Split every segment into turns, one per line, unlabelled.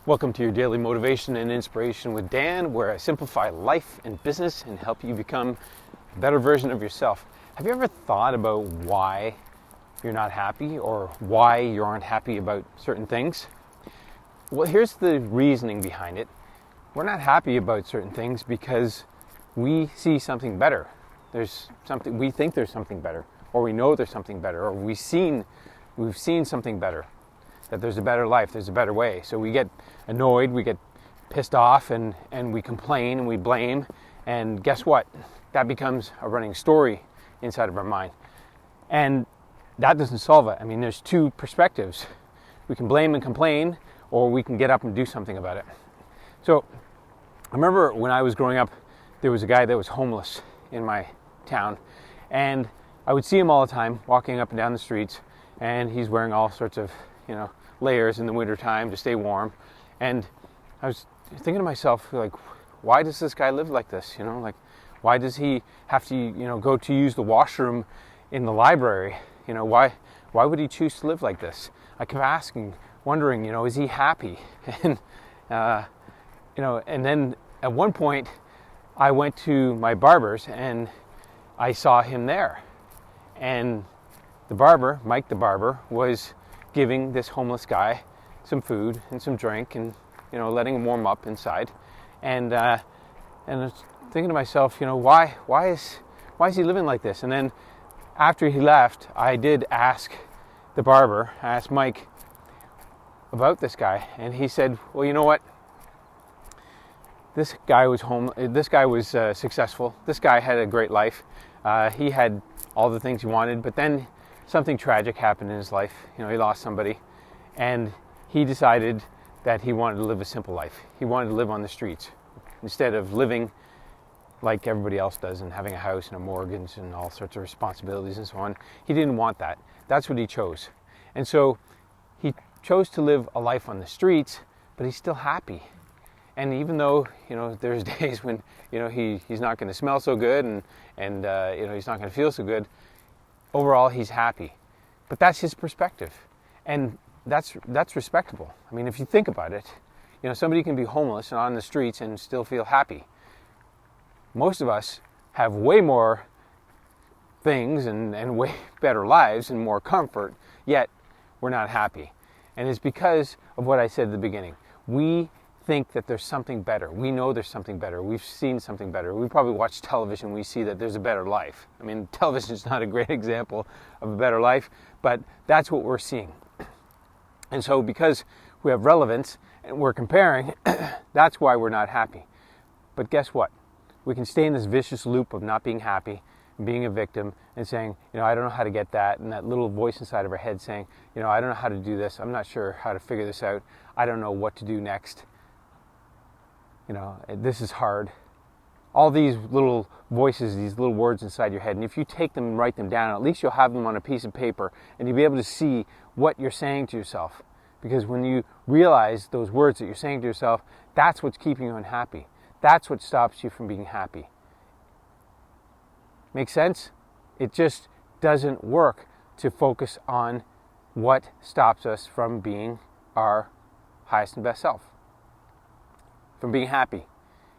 Welcome to your daily motivation and inspiration with Dan, where I simplify life and business and help you become a better version of yourself. Have you ever thought about why you're not happy or why you aren't happy about certain things? Well, here's the reasoning behind it. We're not happy about certain things because we see something better. We think there's something better, or we know there's something better, or we've seen something better. That there's a better life, there's a better way. So we get annoyed, we get pissed off, and we complain and we blame. And guess what? That becomes a running story inside of our mind. And that doesn't solve it. I mean, there's two perspectives. We can blame and complain, or we can get up and do something about it. So I remember when I was growing up, there was a guy that was homeless in my town. And I would see him all the time walking up and down the streets, and he's wearing all sorts of, layers in the wintertime to stay warm. And I was thinking to myself, like, why does this guy live like this? Why does he have to, go to use the washroom in the library? Why would he choose to live like this? I kept asking, wondering, is he happy? And, and then at one point I went to my barber's and I saw him there. And the barber, Mike the barber, was giving this homeless guy some food and some drink and, letting him warm up inside. And I was thinking to myself, why is he living like this? And then after he left, I did ask the barber, I asked Mike about this guy, and he said, well, you know what? This guy was successful. This guy had a great life. He had all the things he wanted, but then something tragic happened in his life. He lost somebody, and he decided that he wanted to live a simple life. He wanted to live on the streets instead of living like everybody else does and having a house and a mortgage and all sorts of responsibilities and so on. He didn't want that. That's what he chose. And so he chose to live a life on the streets, but he's still happy. And even though, there's days when, he's not going to smell so good and he's not going to feel so good, overall, he's happy. But that's his perspective. And that's respectable. I mean, if you think about it, somebody can be homeless and on the streets and still feel happy. Most of us have way more things and way better lives and more comfort, yet we're not happy. And it's because of what I said at the beginning. We think that there's something better. We know there's something better. We've seen something better. We probably watch television, we see that there's a better life. I mean, television is not a great example of a better life, but that's what we're seeing. And so because we have relevance and we're comparing, that's why we're not happy. But guess what? We can stay in this vicious loop of not being happy, and being a victim, and saying, I don't know how to get that, and that little voice inside of our head saying, I don't know how to do this. I'm not sure how to figure this out. I don't know what to do next. This is hard. All these little voices, these little words inside your head, and if you take them and write them down, at least you'll have them on a piece of paper, and you'll be able to see what you're saying to yourself. Because when you realize those words that you're saying to yourself, that's what's keeping you unhappy. That's what stops you from being happy. Make sense? It just doesn't work to focus on what stops us from being our highest and best self. From being happy.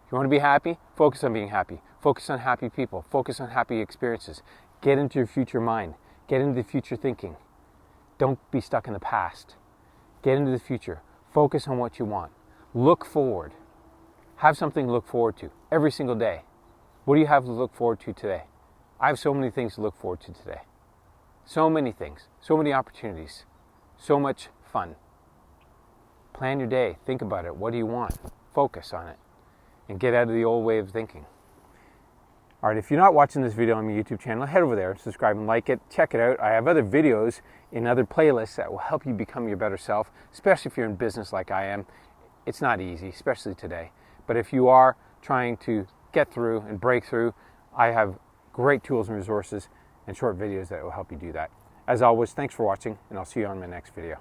If you want to be happy, focus on being happy. Focus on happy people. Focus on happy experiences. Get into your future mind. Get into the future thinking. Don't be stuck in the past. Get into the future. Focus on what you want. Look forward. Have something to look forward to every single day. What do you have to look forward to today? I have so many things to look forward to today. So many things. So many opportunities. So much fun. Plan your day. Think about it. What do you want? Focus on it and get out of the old way of thinking. All right, if you're not watching this video on my YouTube channel, head over there, subscribe and like it, check it out. I have other videos in other playlists that will help you become your better self, especially if you're in business like I am. It's not easy, especially today. But if you are trying to get through and break through, I have great tools and resources and short videos that will help you do that. As always, thanks for watching, and I'll see you on my next video.